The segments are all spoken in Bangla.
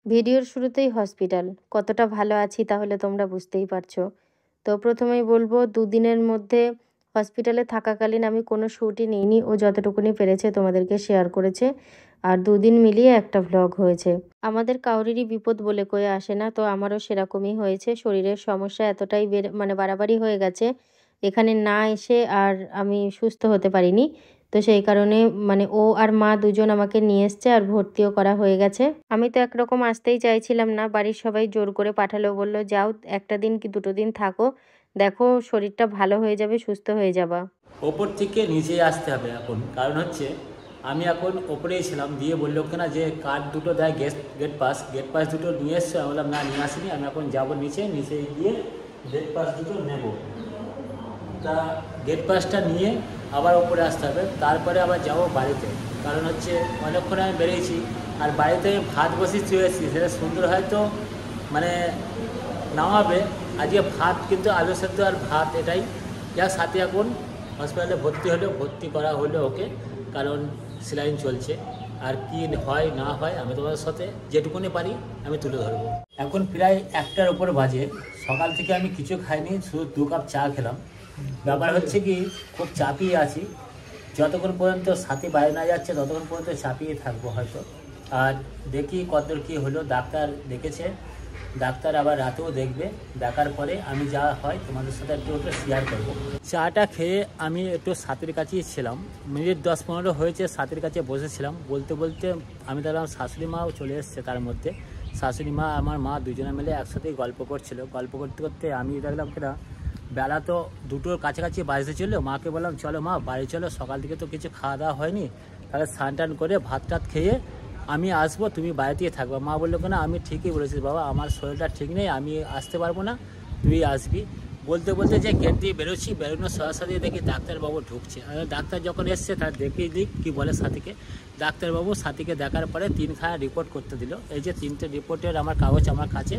ভিডিওর শুরুতেই হসপিটাল কতটা ভালো আছি তাহলে তোমরা বুঝতেই পারছো। তো প্রথমেই বলবো, দুদিনের মধ্যে হসপিটালে থাকাকালীন আমি কোনো শ্যুটই নিইনি। ও যতটুকুনি পেরেছে তোমাদেরকে শেয়ার করেছে, আর দুদিন মিলিয়ে একটা ভ্লগ হয়েছে। আমাদের কাউরিরই বিপদ বলে কয়ে আসে না, তো আমারও সেরকমই হয়েছে। শরীরের সমস্যা এতটাই বাড়াবাড়ি হয়ে গেছে, এখানে না এসে আর আমি সুস্থ হতে পারিনি। তো সেই কারণে ও আর মা দুজন আমাকে নিয়ে এসছে, আর ভর্তিও করা হয়ে গেছে। আমি তো একরকম আসতেই চাইছিলাম না, বাড়ির সবাই জোর করে পাঠালো, বলল যাও একটা দিন কি দুটো দিন থাকো, দেখো শরীরটা ভালো হয়ে যাবে, সুস্থ হয়ে যাবা। ওপর থেকে নিচে আসতে হবে এখন, কারণ হচ্ছে আমি এখন ওপরেই ছিলাম, দিয়ে বললো কিনা যে কার্ড দুটো দেয়, গেট পাস দুটো নিয়ে এসছো। আমি বললাম না, নিয়ে আসিনি, আমি এখন যাবো নিচে গিয়ে গেট পাস দুটো নেব। তা গেট পাসটা নিয়ে আবার ওপরে আসতে হবে, তারপরে আবার যাবো বাড়িতে। কারণ হচ্ছে অনেকক্ষণ আমি বেরিয়েছি, আর বাড়িতে ভাত বসিয়ে চলে এসেছি, সেটা সুন্দর হয়তো মানে নামাবে আজকে ভাত, কিন্তু আলু সেদ্ধ আর ভাত, এটাই যার সাথে এখন হসপিটালে ভর্তি করা হলো ওকে, কারণ স্যালাইন চলছে। আর কি হয় না হয় আমি তোমাদের সাথে যেটুকুনি পারি আমি তুলে ধরবো। এখন প্রায় 1টার উপর বাজে, সকাল থেকে আমি কিছু খাইনি, শুধু 2 কাপ চা খেলাম। ব্যাপার হচ্ছে কি, খুব চাপিয়ে আছি, যতক্ষণ পর্যন্ত সাথী বাইরে না যাচ্ছে ততক্ষণ পর্যন্ত চাপিয়ে থাকবো হয়তো। আর দেখি কতদূর কী হলো। ডাক্তার ডেকেছে, ডাক্তার আবার রাতেও দেখবে, দেখার পরে আমি যা হয় তোমাদের সাথে একটু শেয়ার করবো। চাটা খেয়ে আমি একটু সাথীর কাছেই ছিলাম, মিনিট 10-15 হয়েছে সাথীর কাছে বসেছিলাম। বলতে বলতে আমি দেখলাম শাশুড়ি মাও চলে এসছে। তার মধ্যে শাশুড়ি মা আমার মা দুজনে মিলে একসাথেই গল্প করছিল। গল্প করতে করতে আমি দেখলাম কিনা বেলা তো 2টোর কাছাকাছি বাজতে ছিল। মাকে বললাম চলো মা বাড়ি চলো, সকাল থেকে তো কিছু খাওয়া দাওয়া হয়নি, তাহলে স্নান টান করে ভাত টাত খেয়ে আমি আসবো, তুমি বাড়িতেই থাকবো। মা বললো কেন, আমি ঠিকই বলেছিস বাবা, আমার শরীরটা ঠিক নেই, আমি আসতে পারবো না, তুই আসবি। বলতে বলতে যে গেট দিয়ে বেরোচ্ছি, বেরোনোর সরাসরি দেখি ডাক্তারবাবু ঢুকছে। ডাক্তার যখন এসছে তার দেখিয়ে দিক কী বলে সাথীকে। ডাক্তারবাবু সাথীকে দেখার পরে 3খানা রিপোর্ট করতে দিল। এই যে 3টে রিপোর্টের আমার কাগজ আমার কাছে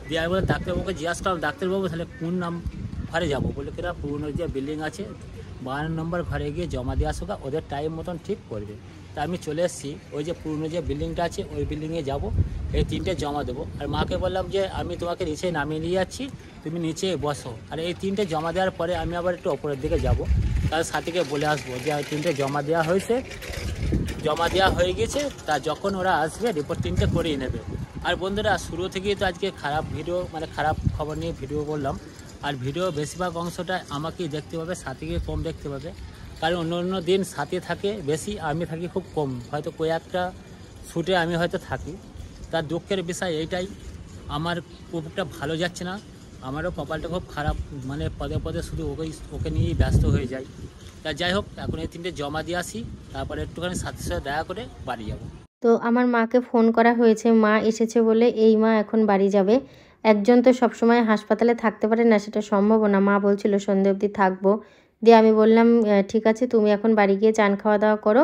দিয়ে, আমি বলে ডাক্তারবাবুকে জিজ্ঞাসা করলাম, ডাক্তারবাবু তাহলে কোন ঘরে যাবো? বলে কিনা পুরনো যে বিল্ডিং আছে 52 নম্বর ঘরে গিয়ে জমা দিয়ে আসুক, ওদের টাইম মতন ঠিক করবে। তা আমি চলে এসেছি, ওই যে পুরনো যে বিল্ডিংটা আছে ওই বিল্ডিংয়ে যাব, এই 3টে জমা দেবো। আর মাকে বললাম যে আমি তোমাকে নিচে নামিয়ে নিয়ে যাচ্ছি, তুমি নিচে বসো। আর এই 3টে জমা দেওয়ার পরে আমি আবার একটু ওপরের দিকে যাব, তার সাথীকে বলে আসবো যে 3টে জমা দেওয়া হয়েছে, জমা দেওয়া হয়ে গেছে। তা যখন ওরা আসবে রিপোর্ট 3টে করিয়ে নেবে। আর বন্ধুরা, শুরু থেকেই তো আজকে খারাপ ভিডিও, খারাপ খবর নিয়ে ভিডিও বললাম। আর ভিডিও বেশিরভাগ অংশটা আমাকেই দেখতে পাবে, সাথীকে কম দেখতে পাবে। কারণ অন্য অন্য দিন সাথী থাকে বেশি, আমি থাকি খুব কম, হয়তো কয়েকটা শ্যুটে আমি হয়তো থাকি। তার দুঃখের বিষয় এইটাই, আমার খুব একটা ভালো যাচ্ছে না, আমারও কপালটা খুব খারাপ, পদে পদে শুধু ওকে নিয়েই ব্যস্ত হয়ে যায়। তা যাই হোক, এখন এই 3টে জমা দিয়ে আসি, তারপরে একটুখানি সাথীর সাথে দেখা করে বাড়ি যাব। তো আমার মাকে ফোন করা হয়েছে, মা এসেছে বলে এই মা এখন বাড়ি যাবে। একজন তো সবসময় হাসপাতালে থাকতে পারে না, সেটা সম্ভব না। মা বলছিল সন্ধে অবধি থাকবো। দিয়ে আমি বললাম ঠিক আছে, তুমি এখন বাড়ি গিয়ে চান খাওয়া দাওয়া করো,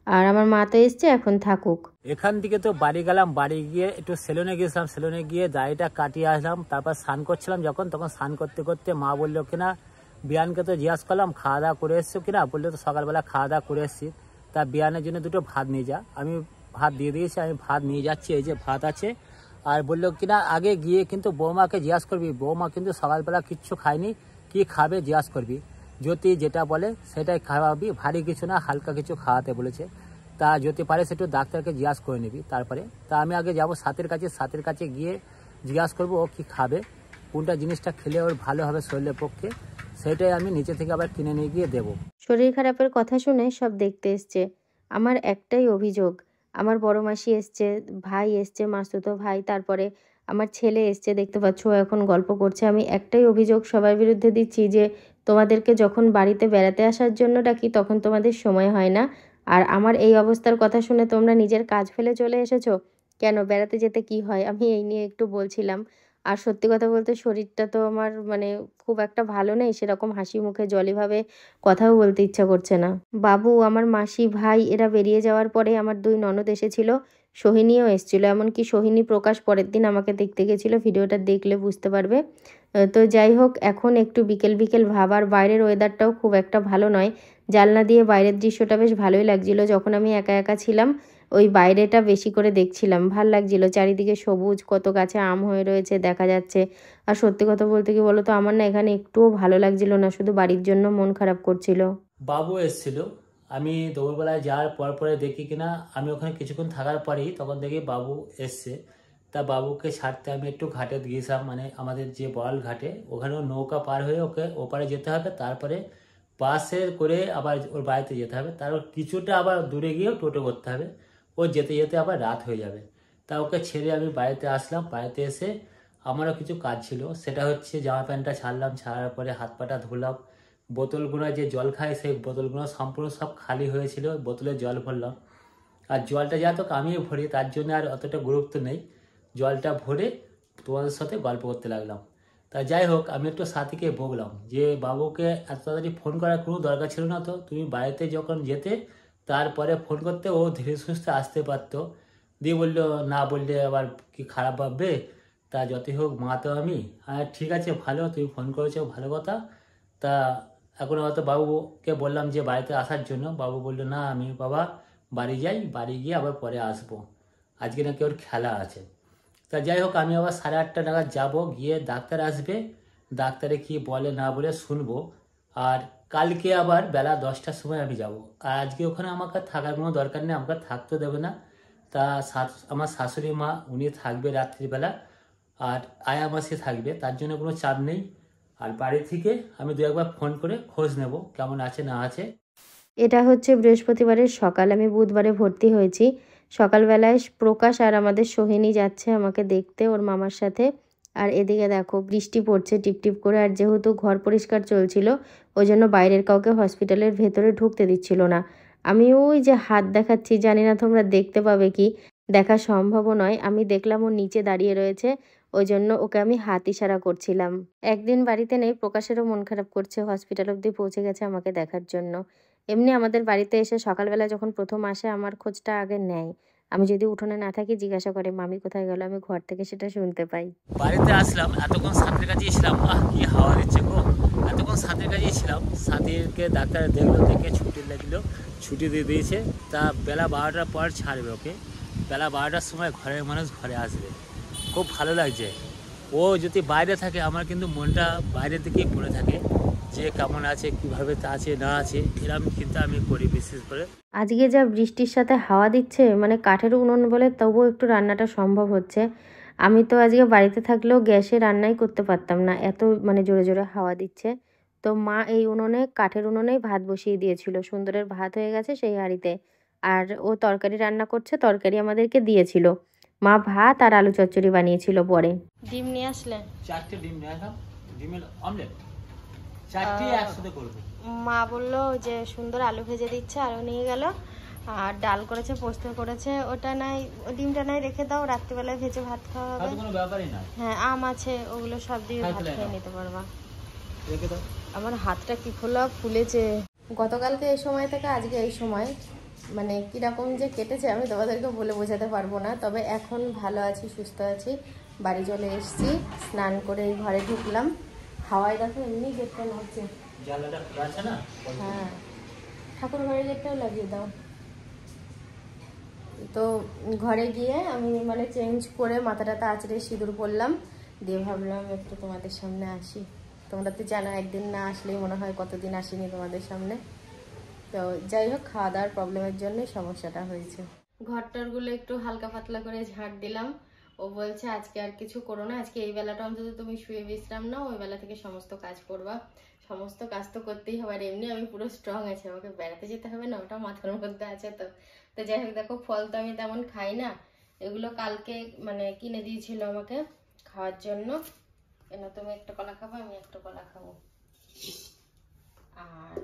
আর আমার মা তো এসছে, এখন থাকুক। এখান থেকে তো বাড়ি গেলাম, বাড়ি গিয়ে একটু সেলুনে গেছিলাম, সেলুনে গিয়ে দাড়িটা কাটিয়ে আসলাম। তারপর স্নান করছিলাম তখন স্নান করতে করতে মা বললো কিনা, বিয়ানকে তো জিজ্ঞাসা করলাম খাওয়া দাওয়া করে এসছো কিনা, বললো তো সকালবেলা খাওয়া দাওয়া করে এসেছি। তা বিয়ানের জন্য 2টো ভাত নিয়ে যা। আমি ভাত দিয়ে দিয়েছি, আমি ভাত নিয়ে যাচ্ছি, এই যে ভাত আছে। আর বললো কিনা আগে গিয়ে কিন্তু বৌমাকে জিজ্ঞাসা করবি, বৌমা কিন্তু সকালবেলা কিচ্ছু খায়নি, কি খাবে জিজ্ঞাসা করবি, যদি যেটা বলে সেটাই খাওয়াবি, ভারী কিছু না, হালকা কিছু খাওয়াতে বলেছে। তা যদি পারে সেটা ডাক্তারকে জিজ্ঞাসা করে নিবি তারপরে। তা আমি আগে যাব সাথের কাছে গিয়ে জিজ্ঞাসা করবো ও কী খাবে, কোনটা জিনিসটা খেলে ওর ভালো হবে শরীরের পক্ষে, সেটাই আমি নিচে থেকে আবার কিনে নিয়ে গিয়ে দেবো। শরীর খারাপের কথা শুনে সব দেখতে এসছে। আমার একটাই অভিযোগ, আমার বড় মাসি এসছে, ভাই এসছে, মাসতুতো ভাই, তারপরে আমার ছেলে এসছে, দেখতে পাচ্ছ এখন গল্প করছে। আমি একটাই অভিযোগ সবার বিরুদ্ধে দিচ্ছি যে তোমাদেরকে যখন বাড়িতে বেড়াতে আসার জন্য ডাকি তখন তোমাদের সময় হয় না। আর আমার এই অবস্থার কথা শুনে তোমরা নিজের কাজ ফেলে চলে এসেছো। কেন বেড়াতে যেতে কি হয়, আমি এই নিয়ে একটু বলছিলাম। আর সত্যি কথা বলতে শরীরটা তো আমার খুব একটা ভালো নেই, সেরকম হাসি মুখে জলিভাবে কথাও বলতে ইচ্ছা করছে না। বাবু, আমার মাসি, ভাই এরা বেরিয়ে যাওয়ার পরে আমার 2 ননদ এসেছিল, সোহিনীও এসেছিল। এমনকি সোহিনী প্রকাশ পরের দিন আমাকে দেখতে গেছিলো, ভিডিওটা দেখলে বুঝতে পারবে। তো যাই হোক, এখন একটু বিকেল বিকেল ভাব, আর বাইরের ওয়েদারটাও খুব একটা ভালো নয়। জানলা দিয়ে বাইরের দৃশ্যটা বেশ ভালোই লাগছিল যখন আমি একা একা ছিলাম। ওই বাইরেটা বেশি করে দেখছিলাম, ভাল লাগছিল। চারিদিকে সবুজ, কত গাছে আম হয়ে রয়েছে দেখা যাচ্ছে। আর সত্যি কথা বলতে কি বলো তো, আমার না এখানে একটুও ভালো লাগছিল না, শুধু বাড়ির জন্য মন খারাপ করছিল। বাবু এসেছিল, আমি দুপুরবেলায় যাওয়ার পর পরে দেখি কিনা, আমি ওখানে কিছুক্ষণ থাকার পরেই তখন দেখি বাবু এসছে। তা বাবুকে ছাড়তে আমি একটু ঘাটে গিয়েছিলাম, মানে আমাদের যে বড়াল ঘাটে, ওখানেও নৌকা পার হয়ে ওকে ওপারে যেতে হবে, তারপরে বাসে করে আবার ওর বাড়িতে যেতে হবে, তারপর কিছুটা আবার দূরে গিয়েও টোটো করতে হবে, ও যেতে যেতে আবার রাত হয়ে যাবে। তা ওকে ছেড়ে আমি বাড়িতে আসলাম। বাড়িতে এসে আমারও কিছু কাজ ছিল, সেটা হচ্ছে জামা প্যান্টটা ছাড়লাম, ছাড়ার পরে হাত পাটা ধুলাম, বোতলগুলো যে জল খায় সেই বোতলগুলো সম্পূর্ণ সব খালি হয়েছিল, বোতলে জল ভরলাম। আর জলটা যা তো আমিও ভরি, তার জন্য আর অতটা গুরুত্ব নেই, জলটা ভরে তোমাদের সাথে গল্প করতে লাগলাম। তা যাই হোক, আমি একটু সাথীকে বললাম যে বাবুকে এত তাড়াতাড়ি ফোন করার কোনো দরকার ছিল না, তো তুমি বাড়িতে যখন যেতে তারপরে ফোন করতে, ও ধীরে সুস্থে আসতে পারতো। দিয়ে বললো না বললে আবার কি খারাপ ভাববে, তা যতই হোক মা তো আমি। আর ঠিক আছে, ভালো তুমি ফোন করেছো, ভালো কথা। তা এখন হয়তো বাবুকে বললাম যে বাড়িতে আসার জন্য, বাবু বললো না আমি বাবা বাড়ি যাই, বাড়ি গিয়ে আবার পরে আসবো, আজকে নাকি ওর খেলা আছে। তা যাই হোক, আমি আবার 8:30 নাগাদ যাব, গিয়ে ডাক্তার আসবে, ডাক্তারে কি বলে না বলে শুনবো। আর কালকে আবার বেলা 10টার সময় আমি যাব। আর আজকে ওখানে আমাকে থাকার কোনো দরকার নেই, আমাকে থাকতে দেবে না। তা আমার শাশুড়ি মা উনি থাকবে রাত্রিবেলা, আর আয়া মাসি থাকবে, তার জন্য কোনো চাপ নেই। আর বাড়ি থেকে আমি দু একবার ফোন করে খোঁজ নেব কেমন আছে না আছে। এটা হচ্ছে বৃহস্পতিবারের সকাল, আমি বুধবারে ভর্তি হয়েছি। সকালবেলায় প্রকাশ আর আমাদের সোহিনী যাচ্ছে আমাকে দেখতে ওর মামার সাথে। আর এদিকে দেখো বৃষ্টি পড়ছে টিপটিপ করে, আর যেহেতু ঘর পরিষ্কার চলছিল ওই জন্য বাইরের কাউকে হসপিটালের ভেতরে ঢুকতে দিচ্ছিল না। আমি ওই যে হাত দেখাচ্ছি, জানি না তোমরা দেখতে পাবে কি, দেখা সম্ভবও নয়। আমি দেখলাম ও নিচে দাঁড়িয়ে রয়েছে, ওই জন্য ওকে আমি হাত ইশারা করছিলাম। একদিন বাড়িতে নেই, প্রকাশেরও মন খারাপ করছে, হসপিটাল অবধি পৌঁছে গেছে আমাকে দেখার জন্য। এমনি আমাদের বাড়িতে এসে সকালবেলা যখন প্রথম আসে আমার খোঁজটা আগে নেয়। আমি যদি উঠোনে না থাকি জিজ্ঞাসা করে মামি কোথায় গেল, আমি ঘর থেকে সেটা শুনতে পাই। বাড়িতে আসলাম, এতক্ষণ সাথীর কাছেই ছিলাম, কি হাওয়া দিচ্ছে গো। এতক্ষণ সাথীর কাছেই ছিলাম, সাথীকে ডাক্তার দেখলো, দেখে ছুটি লাগলো, ছুটি দিয়ে দিয়েছে। তা বেলা 12টার পর ছাড়বে ওকে, বেলা 12টার সময় ঘরের মানুষ ঘরে আসবে। খুব ভালো লাগছে। ও যদি বাইরে থাকে আমার কিন্তু মনটা বাইরের দিকেই পড়ে থাকে, যে কেমন আছে, কীভাবে আছে না আছে, এরকম চিন্তা আমি করি বিশেষ করে। আজকে যা বৃষ্টির সাথে হাওয়া দিচ্ছে, মানে কাঠের উনুন বলে তবুও একটু রান্নাটা সম্ভব হচ্ছে। আমি তো আজকে বাড়িতে থাকলেও গ্যাসে রান্নাই করতে পারতাম না, এত মানে জোরে জোরে হাওয়া দিচ্ছে। তো মা এই উনুনে, কাঠের উনুনেই ভাত বসিয়ে দিয়েছিল, সুন্দরের ভাত হয়ে গেছে সেই হাঁড়িতে। আর ও তরকারি রান্না করছে, তরকারি আমাদেরকে দিয়েছিল। মা ভাত আর আলু চচ্চড়ি বানিয়েছিল পরে। ডিম নিয়ে আসলে 4টে ডিম নিয়ে আসলাম, ডিমের অমলেট 4টে একসাথে করবো। মা বললো যে সুন্দর আলু ভেজে দিচ্ছে, আলু নিয়ে গেল। আর ডাল করেছে, পোস্ত করেছে, ওটা নাই, ডিমটা নাই রেখে দাও, রাত্রিবেলায় ভেজে ভাত খাওয়া হবে। কোনো ব্যাপারই না। হ্যাঁ আম আছে, ওগুলো সব দিয়ে ভাত খেয়ে নিতে পারবা। রেখে দাও। আমার হাতটা কি খোলা ফুলেছে। গতকালকে এই সময় থেকে আজকে এই সময় মানে কীরকম যে কেটেছে আমি তোমাদেরকে বলে বোঝাতে পারবো না। তবে এখন ভালো আছি, সুস্থ আছি। বাড়ি চলে এসেছি, স্নান করে এই ঘরে ঢুকলাম। হাওয়ায় দেখো এমনি গেটটা নড়ছে। জানলাটা খোলা আছে না? হ্যাঁ, ঠাকুর ঘরের গেটটাও লাগিয়ে দাও। তো ঘরে গিয়ে আমি মানে চেঞ্জ করে মাথাটা আঁচড়ে সিঁদুর পরলাম, দিয়ে ভাবলাম একটু তোমাদের সামনে আসি। তোমরা তো জানো একদিন না আসলেই মনে হয় কতদিন আসিনি তোমাদের সামনে। তো যাই হোক, খাওয়া দাওয়ার প্রবলেমের জন্যই সমস্যাটা হয়েছে। ঘরটারগুলো একটু হালকা পাতলা করে ঝাড় দিলাম। ও বলছে আজকে আর কিছু করো না, আজকে এই বেলাটা অন্তত তুমি শুয়ে বিশ্রাম নাও, ওই বেলা থেকে সমস্ত কাজ করবা। সমস্ত কাজ তো করতেই হবে, আর এমনি আমি পুরো স্ট্রং আছি, আমাকে বেড়াতে যেতে হবে না, ওটা মাথার মধ্যে আছে। তো তো যাই হোক, দেখো ফল তো আমি তেমন খাই না, এগুলো কালকে মানে কিনে দিয়েছিল আমাকে খাওয়ার জন্য। কেন তুমি একটা কলা খাবো, আমি একটা কলা খাবো, আর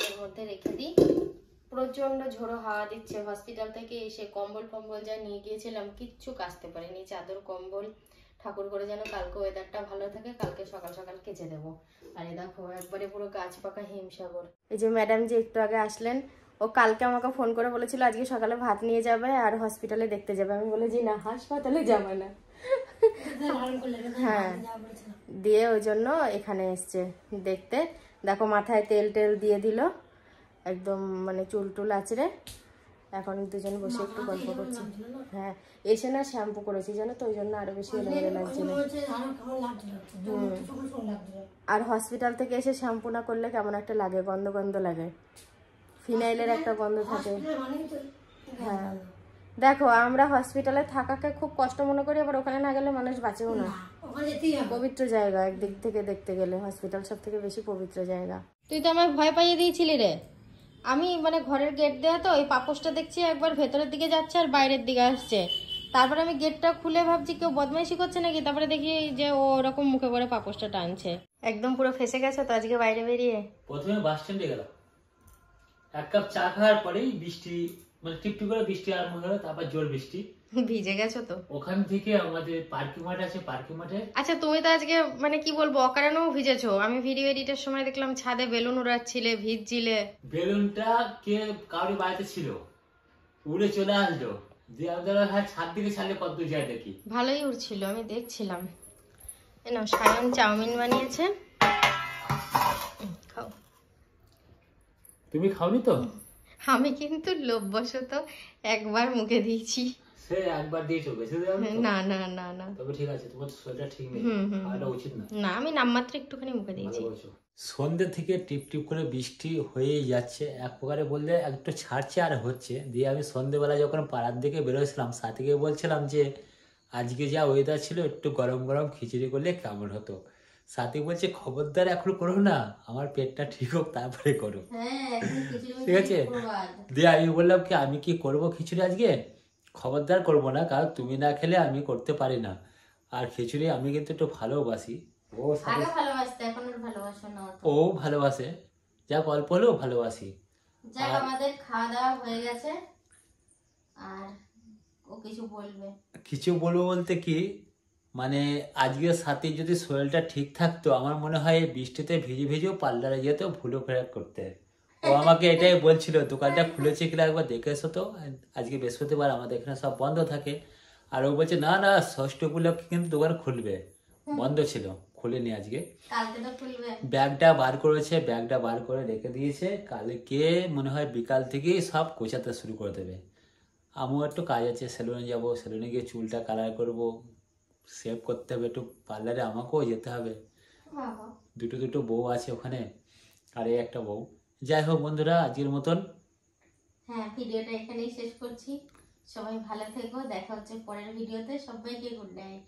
এর মধ্যে রেখে দিই। প্রচন্ড ঝোড়ো হাওয়া দিচ্ছে। হসপিটাল থেকে এসে কম্বল ফম্বল যা নিয়ে গিয়েছিলাম কিচ্ছু কাচতে পারিনি, চাদর কম্বল। ঠাকুর করে যেন কালকে ওয়েদারটা ভালো থাকে, কালকে সকাল সকাল কেচে দেবো। আর এই দেখো একবারে পুরো গাছ পাকা হিমসাগর। এই যে ম্যাডাম যে একটু আগে আসলেন, ও কালকে আমাকে ফোন করে বলেছিল আজকে সকালে ভাত নিয়ে যাবে আর হসপিটালে দেখতে যাবে। আমি বলেছি না, হাসপাতালে যাবে না। হ্যাঁ, দিয়ে ওই জন্য এখানে এসছে দেখতে। দেখো মাথায় তেল টেল দিয়ে দিল, একদম মানে চুল টুল আঁচড়ে। এখন দুজন বসে একটু গল্প করছি। হ্যাঁ, এসে না শ্যাম্পু করেছি জানো তো, ওই জন্য আরো বেশি এলোমেলো লাগছিল। আর হসপিটাল থেকে এসে শ্যাম্পু না করলে কেমন একটা লাগে, গন্ধ গন্ধ লাগে, ফিনাইলের একটা গন্ধ থাকে। হ্যাঁ দেখো, আমরা হসপিটালে থাকাকে খুব কষ্ট মনে করি, আবার ওখানে না গেলে মানুষ বাঁচেও না। পবিত্র জায়গা একদিক থেকে দেখতে গেলে, হসপিটাল সব থেকে বেশি পবিত্র জায়গা। তুই তো আমায় ভয় পাইয়ে দিয়েছিলি রে। আমি মানে ঘরের গেট দেওয়া তো, ওই পাপোশটা দেখছি একবার ভেতরের দিকে যাচ্ছে আর বাইরের দিকে আসছে। তারপরে আমি গেটটা খুলে ভাবছি কেউ বদমাইশি করছে নাকি, তারপরে দেখি যে ও ওরকম মুখে করে পাপোশটা টানছে। একদম পুরো ফেসে গেছে তো আজকে বাইরে বেরিয়ে। প্রথমে বাস স্ট্যান্ডে গেলাম, এক কাপ চা খাওয়ার পরেই বৃষ্টি, মানে টিপটিপ করে বৃষ্টি আরম্ভ হলো, তারপর জোর বৃষ্টি। ভিজে গেছো তো? ওখান থেকে আমাদের পার্কিং মাঠ আছে, পার্কিং মাঠে। আচ্ছা, তুমি তো আজকে মানে কি বলবো, অকারণেও ভিজেছো। আমি ভিডিও এডিটের সময় দেখলাম ছাদে বেলুন উড়াচ্ছিলে, ভিজছিলে। বেলুনটা কে কারোর বাড়িতে ছিল, উড়ে চলে আসলো, দিয়ে আমাদের হ্যাঁ ছাদ দিকে ছাড়লে কত দূর যায় দেখি। ভালোই উড়ছিল, আমি দেখছিলাম। না, সায়ন চাউমিন বানিয়েছে, খাও। তুমি খাওনি তো? আমি কিন্তু লোভবশত একবার মুখে দিয়েছি। সে একবার দিয়েছো, বেশি দেওয়া না না না না, তবে ঠিক আছে, তোমার শরীরটা ঠিক নেই, খাওয়াটা উচিত না। না, আমি নামমাত্র একটুখানি মুখে দিয়েছি। সন্ধ্যে থেকে টিপ টিপ করে বৃষ্টি হয়েই যাচ্ছে, এক প্রকারে বললে একটু ছাড়ছে আর হচ্ছে। দিয়ে আমি সন্ধ্যেবেলা যখন পাড়ার দিকে বেরোছিলাম, সাথীকে বলছিলাম যে আজকে যা ওয়েদার ছিল, একটু গরম গরম খিচুড়ি করলে কেমন হতো। সাথী বলছে খবরদার এখন করো না, আমার পেটটা ঠিক হোক তারপরে করো। ঠিক আছে, দিয়ে আমি বললাম কি আমি কি করব খিচুড়ি আজকে, খবরদার করবো না, কারণ তুমি না খেলে আমি করতে পারি না। আর খিচুড়ি আমি কিন্তু একটু ভালোবাসি, ও ভালোবাসে, যা গল্প হলেও ভালোবাসি। আমাদের খাওয়া দাওয়া হয়ে গেছে, আর ও কিছু বলবো বলতে কি, মানে আজকের সাথে যদি শরীরটা ঠিক থাকতো, আমার মনে হয় বৃষ্টিতে ভিজে ভিজেও পার্লারে যেত ভুলো ফেরাক করতে। ও আমাকে এটাই বলছিল দোকানটা খুলেছে কিনা একবার দেখে এসো তো, আজকে বৃহস্পতিবার আমাদের এখানে সব বন্ধ থাকে। আর ও বলছে না না, ষষ্ঠী উপলক্ষে কিন্তু দোকান খুলবে, বন্ধ ছিল, খুলেনি আজকে। ব্যাগটা বার করেছে, ব্যাগটা বার করে রেখে দিয়েছে, কালকে মনে হয় বিকাল থেকেই সব গোছাতে শুরু করে দেবে। আমিও একটু কাজ আছে, সেলুনে যাব, সেলুনে গিয়ে চুলটা কালার করব, সেভ করতে হবে, একটু পার্লারে আমাকেও যেতে হবে। দুটো বউ আছে ওখানে, আর এই একটা বউ। যাই হোক বন্ধুরা, আজকের মতন ভিডিওটা এখানেই শেষ করছি। সবাই ভালো থেকো, দেখা হচ্ছে পরের ভিডিওতে। সবাইকে গুড নাইট।